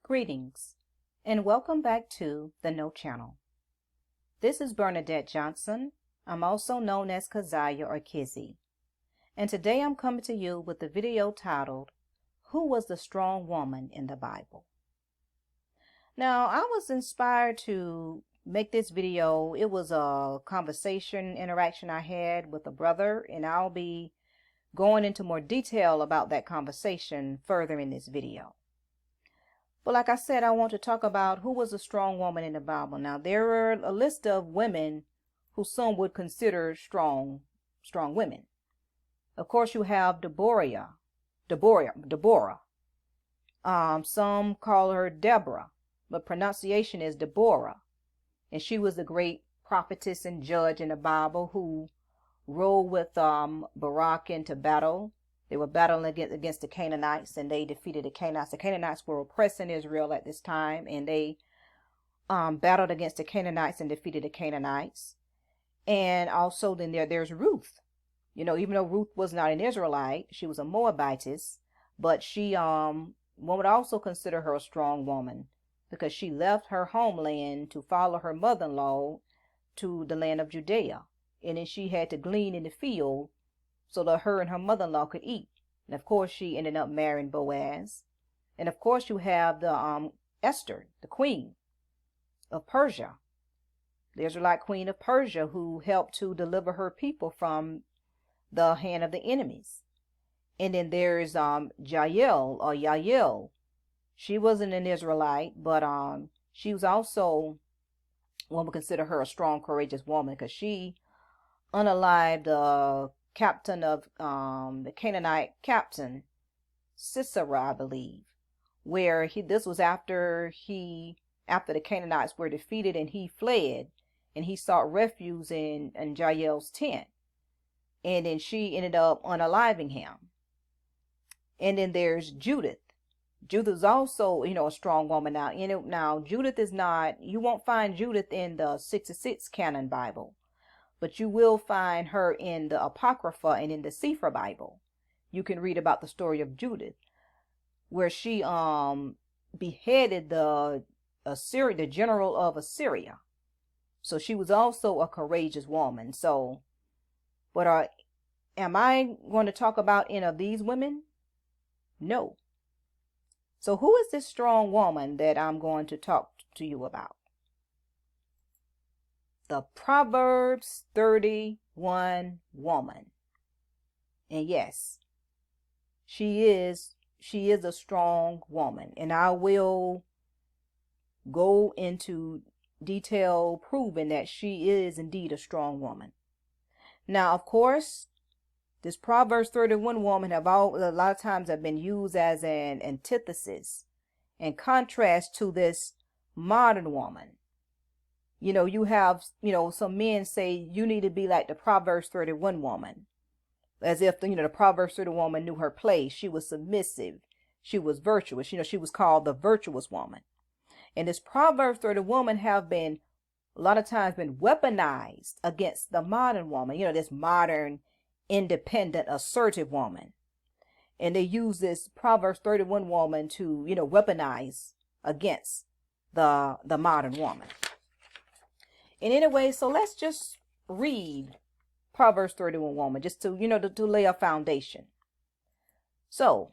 Greetings, and welcome back to the No Channel. This is Bernadette Johnson. I'm also known as Keziah or Kizzy. And today I'm coming to you with a video titled, Who Was the Strong Woman in the Bible? Now, I was inspired to make this video. It was a interaction I had with a brother, and I'll be going into more detail about that conversation further in this video. But like I said, I want to talk about who was a strong woman in the Bible. Now, there are a list of women who some would consider strong women. Of course, you have Deborah. Some call her Deborah, but pronunciation is Deborah. And she was a great prophetess and judge in the Bible who rode with Barak into battle. They were battling against the Canaanites, and they defeated the Canaanites. The Canaanites were oppressing Israel at this time, and they battled against the Canaanites and defeated the Canaanites. And also then there's Ruth. You know, even though Ruth was not an Israelite, she was a Moabitess, but she one would also consider her a strong woman because she left her homeland to follow her mother-in-law to the land of Judea. And then she had to glean in the field so that her and her mother-in-law could eat. And of course, she ended up marrying Boaz. And of course, you have the Esther, the queen of Persia, the Israelite queen of Persia, who helped to deliver her people from the hand of the enemies. And then there's Yael. She wasn't an Israelite, but she was also, one would consider her a strong, courageous woman because she unalived the captain of the Canaanite captain Sisera, I believe, where this was after the Canaanites were defeated and he fled and he sought refuge in Jael's tent, and then she ended up unaliving him. And then there's Judith. Judith is also, a strong woman. Now Judith is not, you won't find Judith in the 66 canon Bible, but you will find her in the Apocrypha and in the Sefer Bible. You can read about the story of Judith, where she beheaded the general of Assyria. So she was also a courageous woman. So, but am I going to talk about any of these women? No. So who is this strong woman that I'm going to talk to you about? The Proverbs 31 woman. And yes, she is a strong woman, and I will go into detail proving that she is indeed a strong woman. Now, of course, this Proverbs 31 woman a lot of times have been used as an antithesis and contrast to this modern woman. You have, some men say you need to be like the Proverbs 31 woman. As if, the Proverbs 31 woman knew her place. She was submissive. She was virtuous. She was called the virtuous woman. And this Proverbs 31 woman have been, a lot of times, been weaponized against the modern woman. This modern, independent, assertive woman. And they use this Proverbs 31 woman to, weaponize against the modern woman. And anyway, so let's just read Proverbs 31 woman, just to, to lay a foundation. So,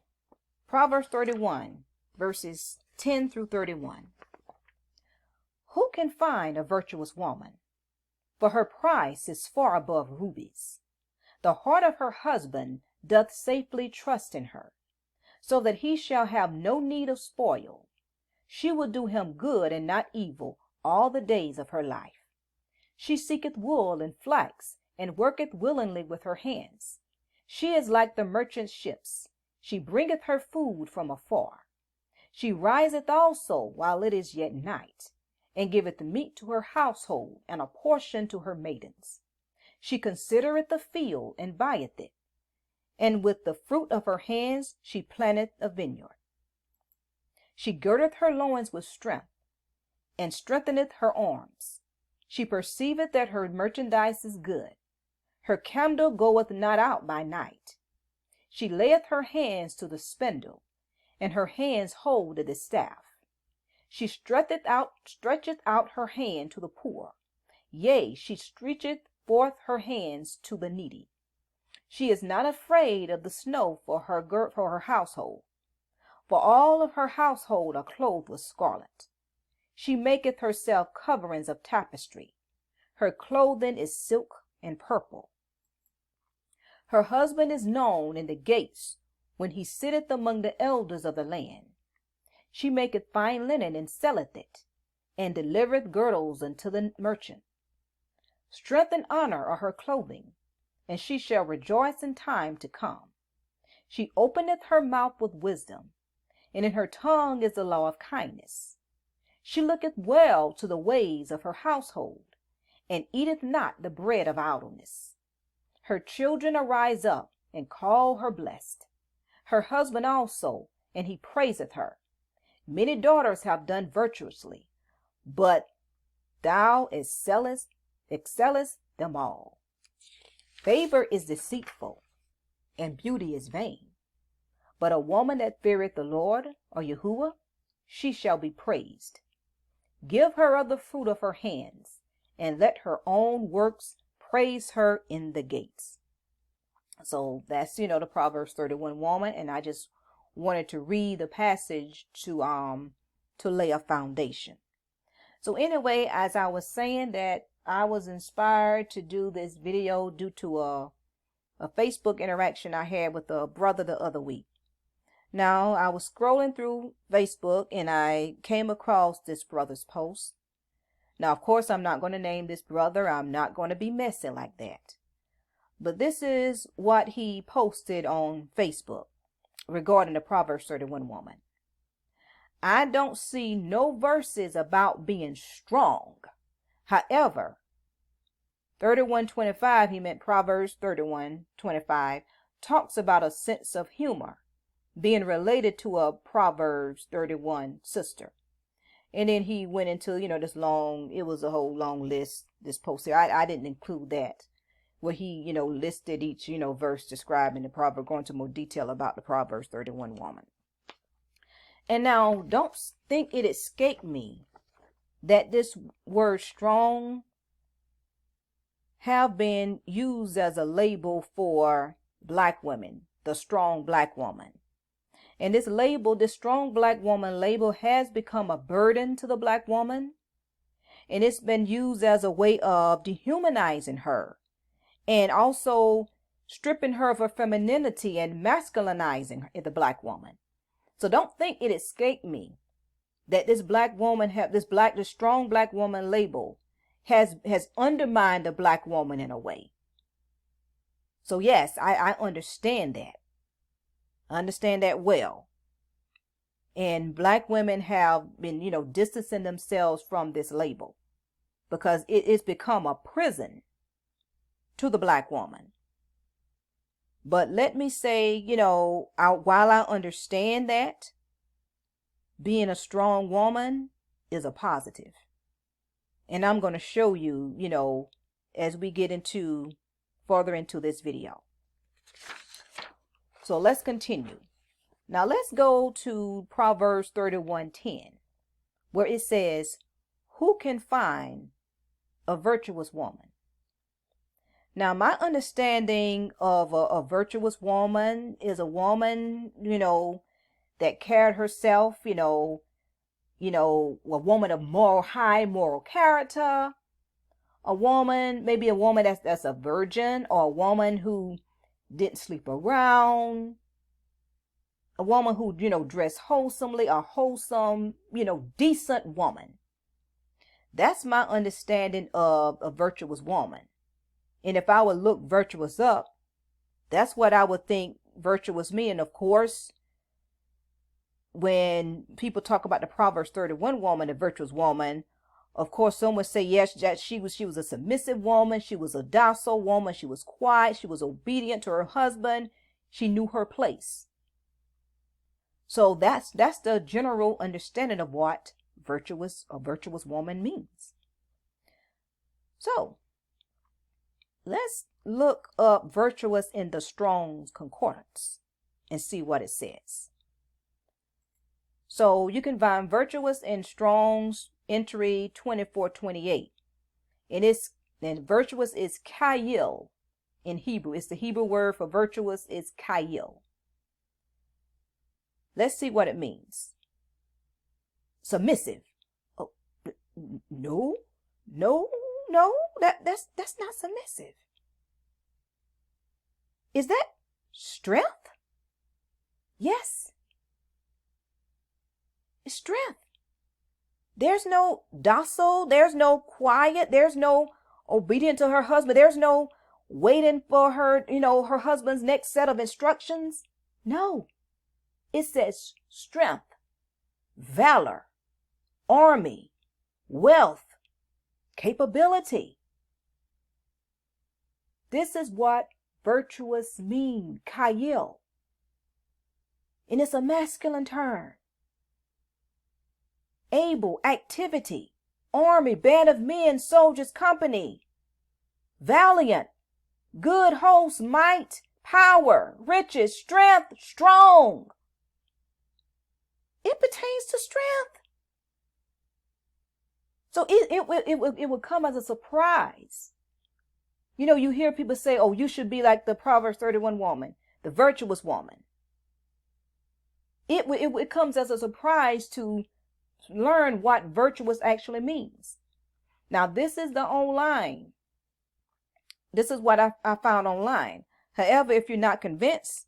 Proverbs 31, verses 10 through 31. Who can find a virtuous woman? For her price is far above rubies. The heart of her husband doth safely trust in her, so that he shall have no need of spoil. She will do him good and not evil all the days of her life. She seeketh wool and flax, and worketh willingly with her hands. She is like the merchant ships. She bringeth her food from afar. She riseth also while it is yet night, and giveth meat to her household, and a portion to her maidens. She considereth the field, and buyeth it, and with the fruit of her hands she planteth a vineyard. She girdeth her loins with strength, and strengtheneth her arms. She perceiveth that her merchandise is good. Her candle goeth not out by night. She layeth her hands to the spindle, and her hands hold the staff. She stretcheth out her hand to the poor. Yea, she stretcheth forth her hands to the needy. She is not afraid of the snow for her household, for all of her household are clothed with scarlet. She maketh herself coverings of tapestry. Her clothing is silk and purple. Her husband is known in the gates when he sitteth among the elders of the land. She maketh fine linen and selleth it, and delivereth girdles unto the merchant. Strength and honor are her clothing, and she shall rejoice in time to come. She openeth her mouth with wisdom, and in her tongue is the law of kindness. She looketh well to the ways of her household, and eateth not the bread of idleness. Her children arise up and call her blessed. Her husband also, and he praiseth her. Many daughters have done virtuously, but thou excellest them all. Favor is deceitful, and beauty is vain. But a woman that feareth the Lord, or Yahuwah, she shall be praised. Give her of the fruit of her hands, and let her own works praise her in the gates. So that's, the Proverbs 31 woman, and I just wanted to read the passage to lay a foundation. So anyway, as I was saying, that I was inspired to do this video due to a Facebook interaction I had with a brother the other week. Now, I was scrolling through Facebook and I came across this brother's post. Now, of course, I'm not going to name this brother. I'm not going to be messy like that. But this is what he posted on Facebook regarding the Proverbs 31 woman. I don't see no verses about being strong. However, 31:25, he meant Proverbs 31:25, talks about a sense of humor being related to a Proverbs 31 sister. And then he went into, this long, it was a whole long list, this post here. I didn't include that, where he, listed each, verse describing the proverb, going into more detail about the Proverbs 31 woman. And now, don't think it escaped me that this word strong have been used as a label for black women, the strong black woman. And this label, this strong black woman label, has become a burden to the black woman. And it's been used as a way of dehumanizing her and also stripping her of her femininity and masculinizing the black woman. So don't think it escaped me that this black woman this strong black woman label has undermined the black woman in a way. So yes, I understand that. I understand that well. And black women have been, distancing themselves from this label because it's become a prison to the black woman. But let me say, while I understand that, being a strong woman is a positive. And I'm going to show you, as we get further into this video. So let's continue. Now let's go to Proverbs 31:10, where it says, "Who can find a virtuous woman?" Now, my understanding of a virtuous woman is a woman, that carried herself, a woman of high moral character, maybe a woman that's a virgin, or a woman who didn't sleep around, a woman who, dressed wholesomely, a wholesome, decent woman. That's my understanding of a virtuous woman. And if I would look virtuous up, that's what I would think virtuous mean. And of course, when people talk about the Proverbs 31 woman, the virtuous woman, of course, some would say, yes, that she was a submissive woman. She was a docile woman. She was quiet. She was obedient to her husband. She knew her place. So that's the general understanding of what a virtuous woman means. So let's look up virtuous in the Strong's Concordance and see what it says. So you can find virtuous in Strong's entry 2428. And virtuous is kayil in Hebrew. It's the Hebrew word for virtuous is kayil. Let's see what it means. Submissive. Oh, no, that's not submissive. Is that strength? Yes. It's strength. There's no docile, there's no quiet, there's no obedient to her husband, there's no waiting for her, her husband's next set of instructions. No. It says strength, valor, army, wealth, capability. This is what virtuous mean, kayil. And it's a masculine term. Able, activity, army, band of men, soldiers, company. Valiant, good host, might, power, riches, strength, strong. It pertains to strength. So it would come as a surprise. You hear people say, oh, you should be like the Proverbs 31 woman, the virtuous woman. It comes as a surprise to learn what virtuous actually means. Now, this is the online. This is what I found online. However, if you're not convinced,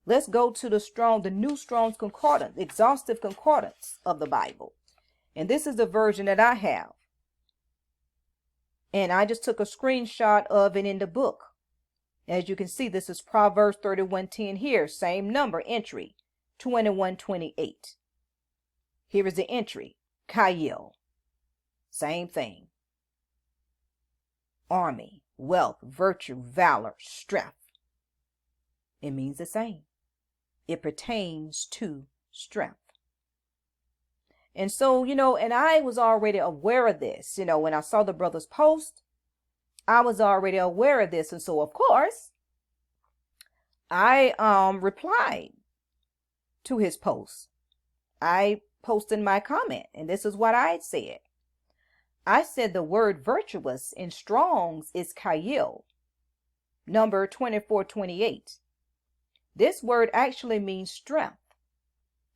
let's go to the New Strong's Concordance, exhaustive concordance of the Bible. And this is the version that I have. And I just took a screenshot of it in the book. As you can see, this is Proverbs 31:10 here. Same number, entry 2128. Here is the entry, kayil. Same thing. Army, wealth, virtue, valor, strength. It means the same. It pertains to strength. And so, and I was already aware of this. When I saw the brother's post, I was already aware of this. And so, of course, I replied to his post. I posted my comment, and this is what I said. I said the word virtuous in Strong's is kayil, number 2428. This word actually means strength.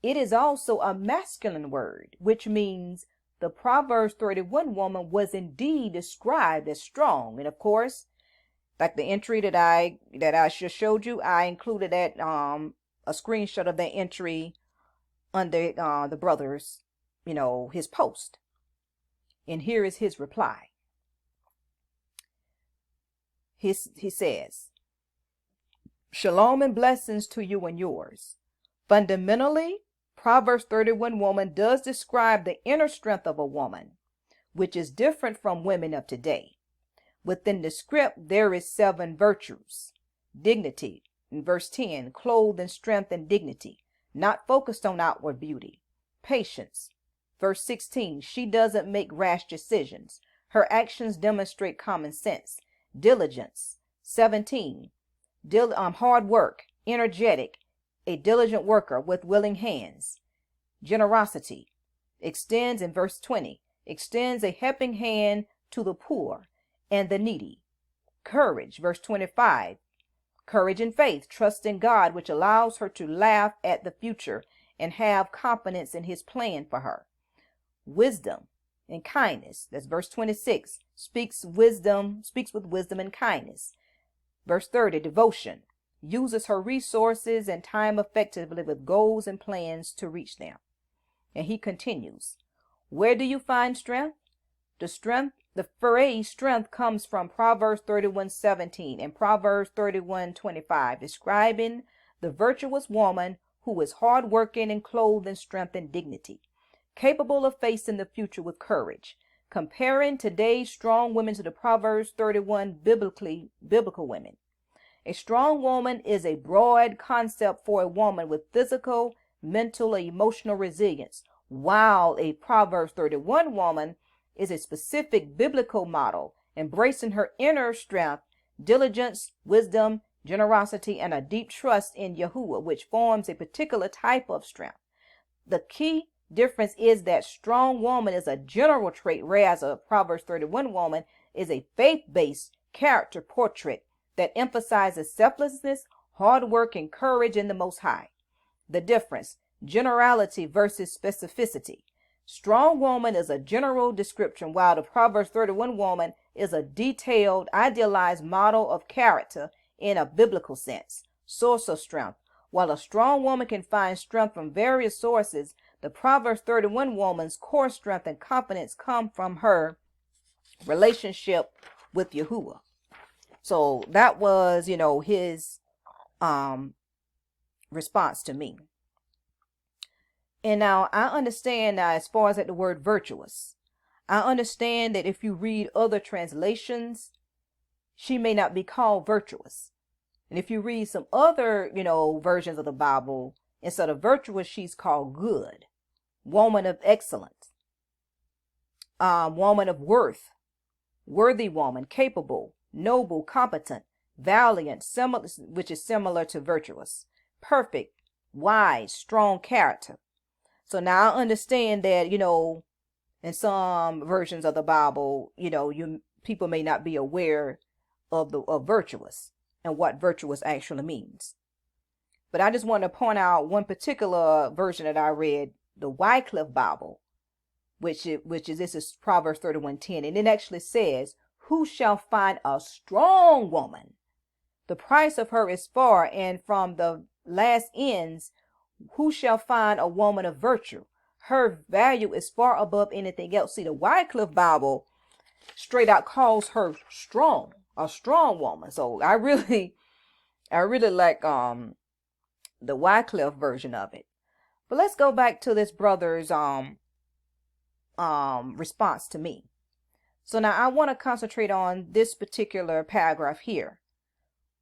It is also a masculine word, which means the Proverbs 31 woman was indeed described as strong. And of course, like the entry that I just showed you, I included that a screenshot of that entry under the brother's, his post. And here is his reply. He says, Shalom and blessings to you and yours. Fundamentally, Proverbs 31 woman does describe the inner strength of a woman, which is different from women of today. Within the script, there is 7 virtues. Dignity, in verse 10, clothed in strength and dignity, not focused on outward beauty. Patience, verse 16, she doesn't make rash decisions. Her actions demonstrate common sense. Diligence, 17, hard work, energetic, a diligent worker with willing hands. Generosity extends, in verse 20, extends a helping hand to the poor and the needy. Courage, verse 25, courage and faith, trust in God, which allows her to laugh at the future and have confidence in his plan for her. Wisdom and kindness, that's verse 26, speaks with wisdom and kindness. Verse 30, devotion, uses her resources and time effectively with goals and plans to reach them. And he continues, where do you find strength? The phrase strength comes from Proverbs 31:17 and Proverbs 31:25, describing the virtuous woman who is hardworking and clothed in strength and dignity, capable of facing the future with courage. Comparing today's strong women to the Proverbs 31 biblical women. A strong woman is a broad concept for a woman with physical, mental, and emotional resilience, while a Proverbs 31 woman is a specific biblical model, embracing her inner strength diligence, wisdom, generosity, and a deep trust in Yahuwah, which forms a particular type of strength. The key difference is that strong woman is a general trait, whereas a Proverbs 31 woman is a faith-based character portrait that emphasizes selflessness, hard work, and courage in the Most High. The difference: generality versus specificity. Strong woman is a general description, while the Proverbs 31 woman is a detailed, idealized model of character in a biblical sense, source of strength. While a strong woman can find strength from various sources, the Proverbs 31 woman's core strength and confidence come from her relationship with Yahuwah. So that was, his response to me. And now I understand now, as far as the word virtuous, I understand that if you read other translations, she may not be called virtuous. And if you read some other, versions of the Bible, instead of virtuous, she's called good, woman of excellence, woman of worth, worthy woman, capable, noble, competent, valiant, similar, which is similar to virtuous, perfect, wise, strong character. So now I understand that, in some versions of the Bible, people may not be aware of virtuous and what virtuous actually means. But I just want to point out one particular version that I read, the Wycliffe Bible, which is this is Proverbs 31:10, and it actually says, "Who shall find a strong woman? The price of her is far, and from the last ends, who shall find a woman of virtue? Her value is far above anything else." See, the Wycliffe Bible straight out calls her strong, a strong woman. So I really like the Wycliffe version of it. But let's go back to this brother's response to me. So now I want to concentrate on this particular paragraph here,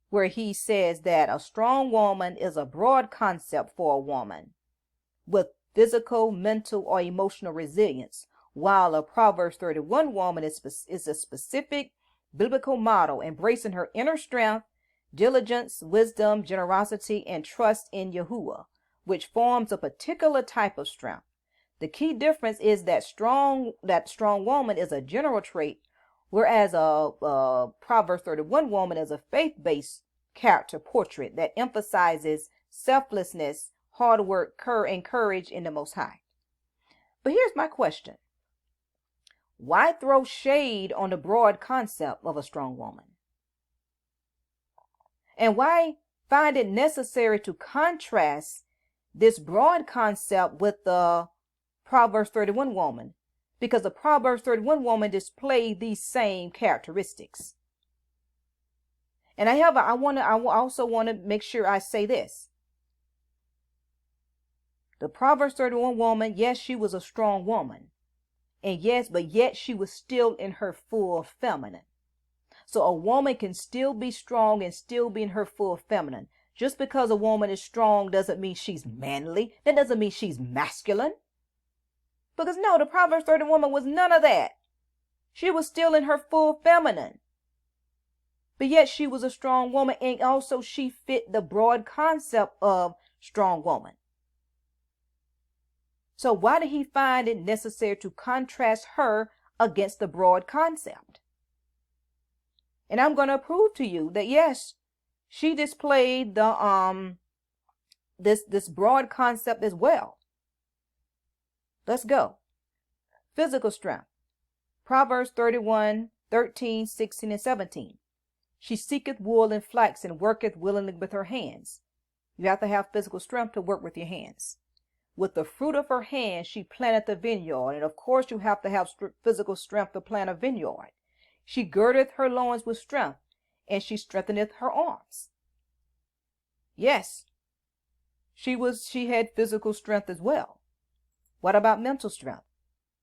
where he says that a strong woman is a broad concept for a woman with physical, mental, or emotional resilience, while a Proverbs 31 woman is a specific biblical model, embracing her inner strength, diligence, wisdom, generosity, and trust in Yahuwah, which forms a particular type of strength. The key difference is that strong woman is a general trait, whereas a Proverbs 31 woman is a faith-based character portrait that emphasizes selflessness, hard work, and courage in the Most High. But here's my question: why throw shade on the broad concept of a strong woman? And why find it necessary to contrast this broad concept with the Proverbs 31 woman? Because the Proverbs 31 woman displayed these same characteristics. And I also want to make sure I say this. The Proverbs 31 woman, yes, she was a strong woman. And yes, but yet she was still in her full feminine. So a woman can still be strong and still be in her full feminine. Just because a woman is strong doesn't mean she's manly. That doesn't mean she's masculine. Because no, the Proverbs 30 woman was none of that. She was still in her full feminine. But yet she was a strong woman, and also she fit the broad concept of strong woman. So why did he find it necessary to contrast her against the broad concept? And I'm going to prove to you that yes, she displayed the this broad concept as well. Let's go. Physical strength. Proverbs 31:13, 16, and 17. She seeketh wool and flax and worketh willingly with her hands. You have to have physical strength to work with your hands. With the fruit of her hand, she planteth a vineyard. And of course, you have to have physical strength to plant a vineyard. She girdeth her loins with strength, and she strengtheneth her arms. Yes, she had physical strength as well. What about mental strength?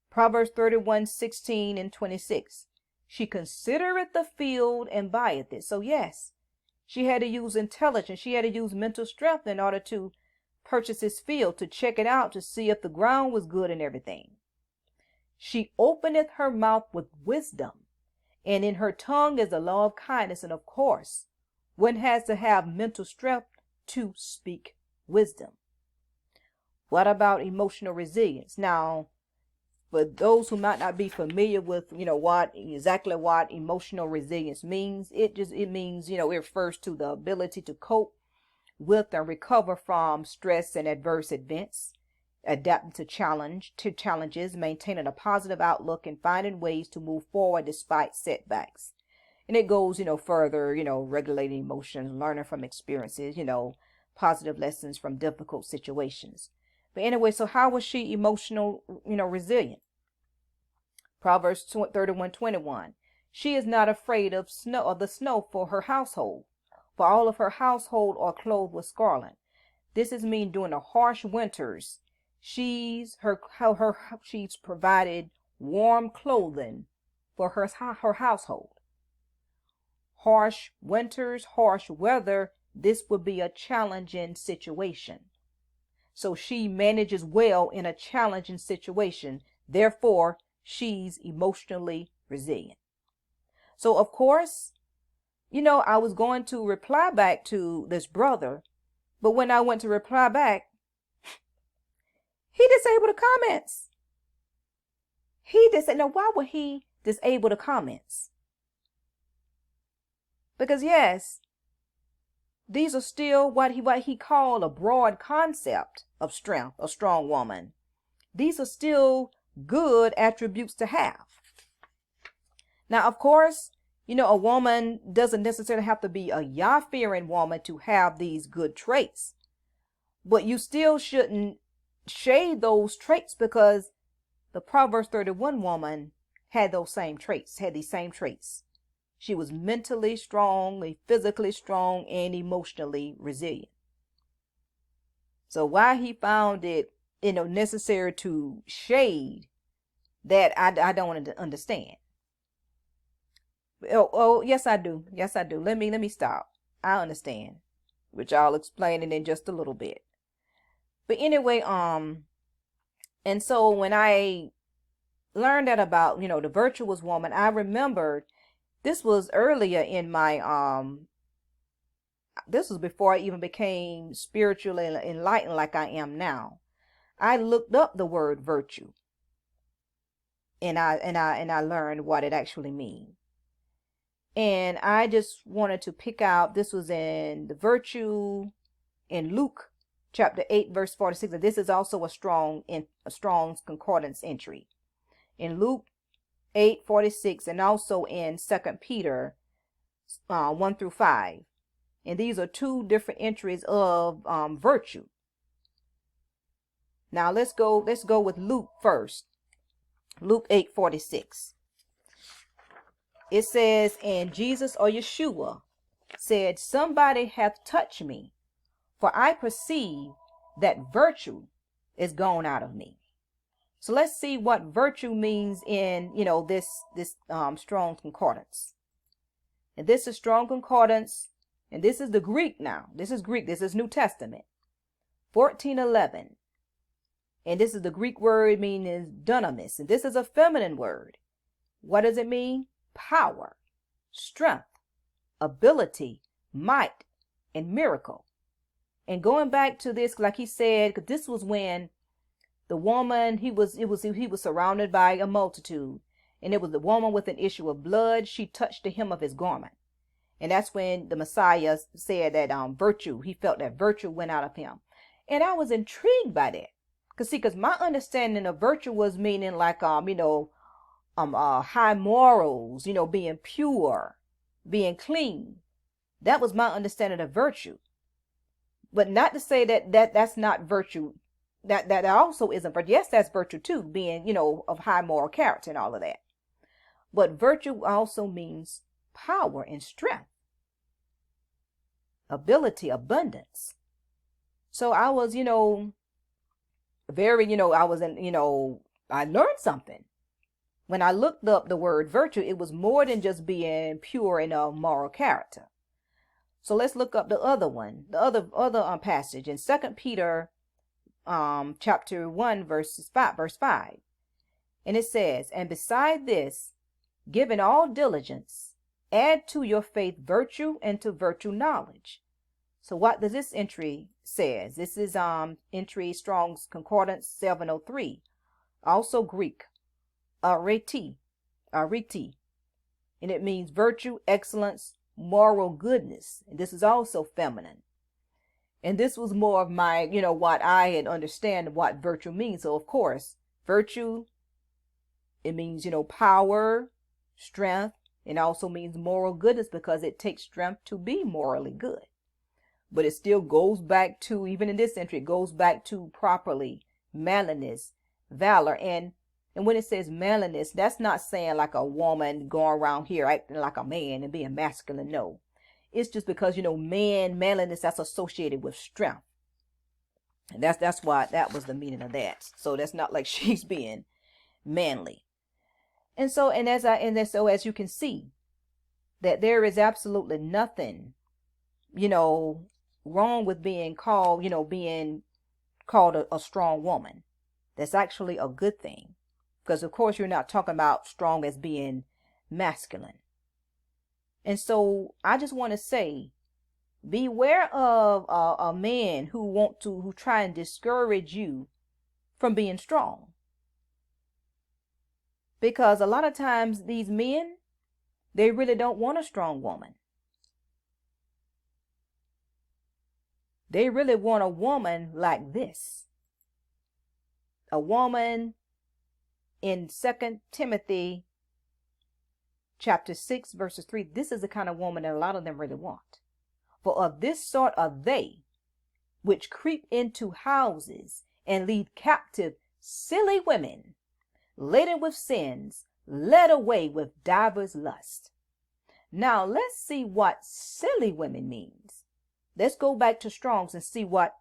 Proverbs 31:16 and 26. She considereth the field and buyeth it. So yes, she had to use intelligence. She had to use mental strength in order to purchase this field, to check it out, to see if the ground was good and everything. She openeth her mouth with wisdom, And in her tongue is the law of kindness. And of course, one has to have mental strength to speak wisdom. What about emotional resilience? Now, for those who might not be familiar with, what emotional resilience means, it means, it refers to the ability to cope with and recover from stress and adverse events, adapting to challenges, maintaining a positive outlook, and finding ways to move forward despite setbacks. And it goes, further, regulating emotions, learning from experiences, positive lessons from difficult situations. But anyway, so how was she emotional, resilient? Proverbs 31:21. She is not afraid of the snow for her household, for all of her household are clothed with scarlet. This is mean during the harsh winters, she's provided warm clothing for her household. Harsh winters, harsh weather, this would be a challenging situation. So she manages well in a challenging situation. Therefore, she's emotionally resilient. So, of course, I was going to reply back to this brother, but when I went to reply back, he disabled the comments. Now, why would he disable the comments? Because yes, these are still what he called a broad concept of strength, a strong woman. These are still good attributes to have. Now, of course, a woman doesn't necessarily have to be a Yah-fearing woman to have these good traits. But you still shouldn't shade those traits, because the Proverbs 31 woman had these same traits. She was mentally strong, physically strong, and emotionally resilient. So why he found it, necessary to shade that, I don't understand. Oh, yes, I do. Yes, I do. Let me stop. I understand, which I'll explain it in just a little bit. But anyway, and so when I learned that about, the virtuous woman, I remembered this was earlier in my, this was before I even became spiritually enlightened like I am now. I looked up the word virtue, and I learned what it actually means. And I just wanted to pick out, this was in the virtue in Luke chapter 8, verse 46. And this is also a Strong's Concordance entry. In Luke 8:46, and also in 2 Peter 1 through 5. And these are two different entries of virtue. Now let's go with Luke first. Luke 8:46. It says, and Jesus, or Yeshua, said, somebody hath touched me, for I perceive that virtue is gone out of me. So let's see what virtue means in, this Strong's Concordance. And this is Strong Concordance, and this is the Greek now. This is Greek. This is New Testament. 14:11. And this is the Greek word meaning dunamis. And this is a feminine word. What does it mean? Power, strength, ability, might, and miracle. And going back to this, like he said, because this was when the woman, he was surrounded by a multitude, and it was the woman with an issue of blood. She touched the hem of his garment, and that's when the Messiah said that he felt that virtue went out of him. And I was intrigued by that, because my understanding of virtue was meaning like high morals, being pure, being clean. That was my understanding of virtue. But not to say that's not virtue. That also isn't virtue. Yes, that's virtue too, being, of high moral character and all of that. But virtue also means power and strength, ability, abundance. So I was, I learned something. When I looked up the word virtue, it was more than just being pure in a moral character. So let's look up the other one, the other passage in 2 Peter chapter 1 verse 5. And it says, and beside this, Giving all diligence, add to your faith virtue, and to virtue knowledge. So what does this entry says? This is entry Strong's Concordance 703. Also Greek, arete, and it means virtue, excellence, moral goodness. And this is also feminine. And this was more of my, what I had understand what virtue means. So of course, virtue, it means, power, strength, and also means moral goodness because it takes strength to be morally good. But it still goes back to, even in this entry, it goes back to properly manliness, valor. And when it says manliness, that's not saying like a woman going around here acting like a man and being masculine. No. It's just because, manliness, that's associated with strength. And that's why that was the meaning of that. So that's not like she's being manly. And so, as you can see, that there is absolutely nothing, wrong with being called, a strong woman. That's actually a good thing. Because of course you're not talking about strong as being masculine. And so I just want to say, beware of a man who try and discourage you from being strong. Because a lot of times these men, they really don't want a strong woman. They really want a woman like this. A woman in 2 Timothy chapter 6 verses 3. This is the kind of woman that a lot of them really want. For of this sort are they which creep into houses and lead captive silly women, laden with sins, led away with divers lusts. Now let's see what silly women means. Let's go back to Strong's and see what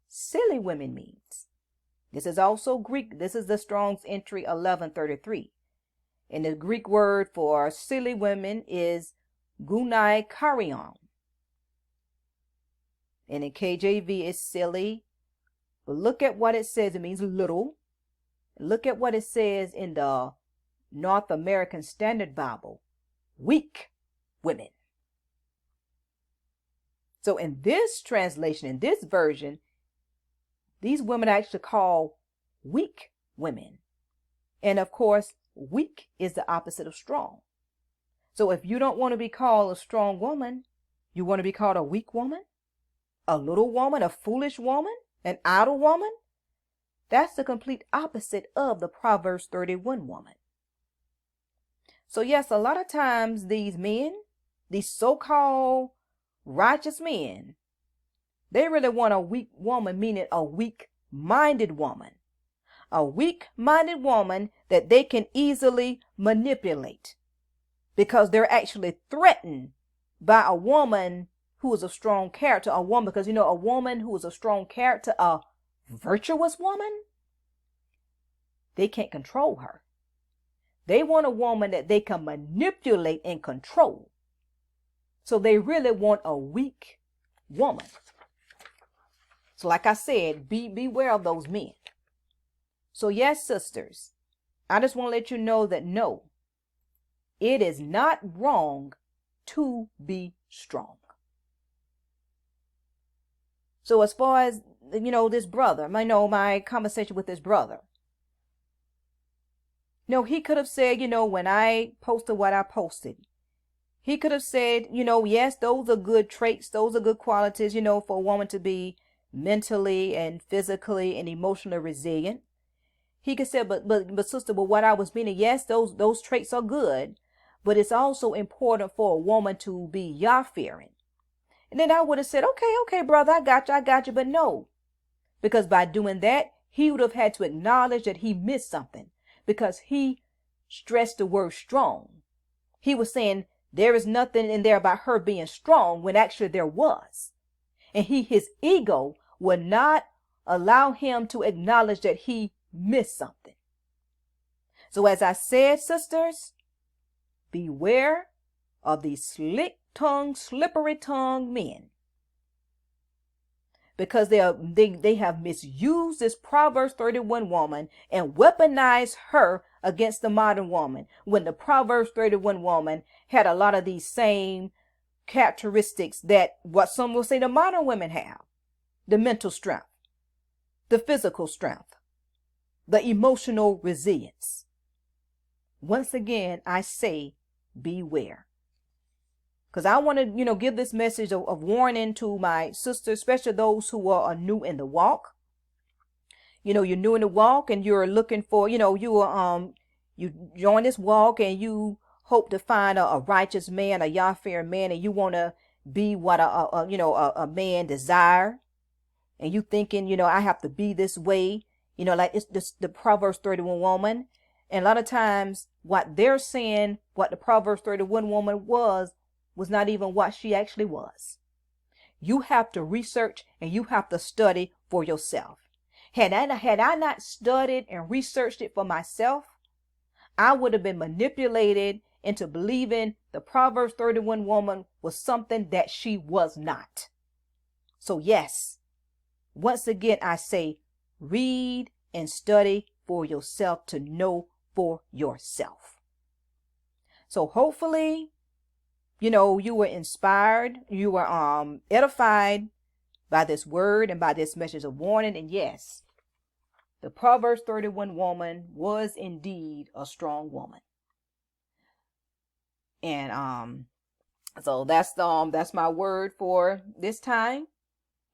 silly women means. This is also Greek. This is the Strong's entry 1133. And the Greek word for silly women is gunai. And in KJV it's silly. But look at what it says. It means little. Look at what it says in the North American Standard Bible. Weak women. So in this translation, in this version, these women are actually called weak women. And of course, weak is the opposite of strong. So if you don't want to be called a strong woman, you want to be called a weak woman, a little woman, a foolish woman, an idle woman. That's the complete opposite of the Proverbs 31 woman. So yes, a lot of times these men, these so-called righteous men, they really want a weak woman, meaning a weak-minded woman. A weak-minded woman that they can easily manipulate because they're actually threatened by a woman who is a strong character, a woman, because a woman who is a strong character, a virtuous woman, they can't control her. They want a woman that they can manipulate and control. So they really want a weak woman. So like I said, beware of those men. So yes, sisters, I just want to let you know that no, it is not wrong to be strong. So as far as, this brother, my conversation with this brother, he could have said, when I posted what I posted, he could have said, yes, those are good traits. Those are good qualities, for a woman to be mentally and physically and emotionally resilient. He could say, but sister, what I was meaning, yes, those traits are good, but it's also important for a woman to be Yah-fearing. And then I would have said, okay, brother, I got you. But no, because by doing that, he would have had to acknowledge that he missed something because he stressed the word strong. He was saying there is nothing in there about her being strong when actually there was. And his ego would not allow him to acknowledge that he missed something. So as I said, sisters, beware of these slick-tongued, slippery-tongued men. because they have misused this Proverbs 31 woman and weaponized her against the modern woman, when the Proverbs 31 woman had a lot of these same characteristics that what some will say the modern women have: the mental strength, the physical strength, the emotional resilience. Once again, I say beware. Because I want to, give this message of warning to my sisters, especially those who are new in the walk. You're new in the walk and you're looking for, you join this walk and you hope to find a righteous man, a Yah-fearing man, and you want to be what a man desire. And you thinking, I have to be this way, like it's the Proverbs 31 woman. And a lot of times what they're saying, what the Proverbs 31 woman was not even what she actually was. You have to research and you have to study for yourself. Had I not studied and researched it for myself, I would have been manipulated into believing the Proverbs 31 woman was something that she was not. So yes, once again, I say, read and study for yourself to know for yourself. So hopefully, you were inspired, you were edified by this word and by this message of warning. And yes, the Proverbs 31 woman was indeed a strong woman. And so that's my word for this time.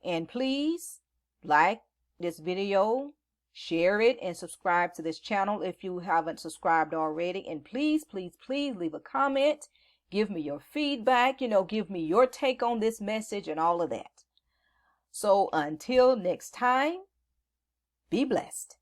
And please like this video, share it, and subscribe to this channel if you haven't subscribed already. And please, please, please leave a comment. Give me your feedback, give me your take on this message and all of that. So until next time, be blessed.